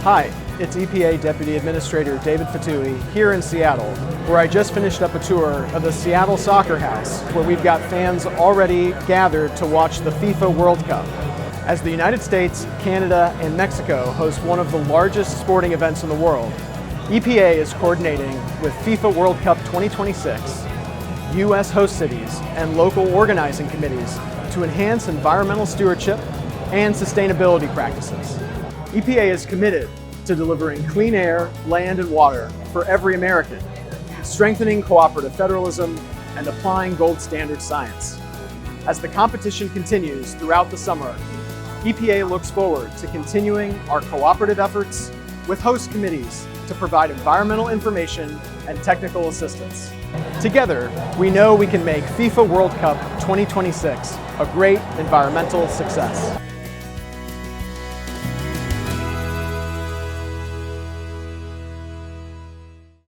Hi, it's EPA Deputy Administrator David Fotouhi here in Seattle, where I just finished up a tour of the Seattle Soccer House, where we've got fans already gathered to watch the FIFA World Cup. As the United States, Canada, and Mexico host one of the largest sporting events in the world, EPA is coordinating with FIFA World Cup 2026, U.S. host cities, and local organizing committees to enhance environmental stewardship and sustainability practices. EPA is committed to delivering clean air, land, and water for every American, strengthening cooperative federalism, and applying gold standard science. As the competition continues throughout the summer, EPA looks forward to continuing our cooperative efforts with host committees to provide environmental information and technical assistance. Together, we know we can make FIFA World Cup 2026 a great environmental success.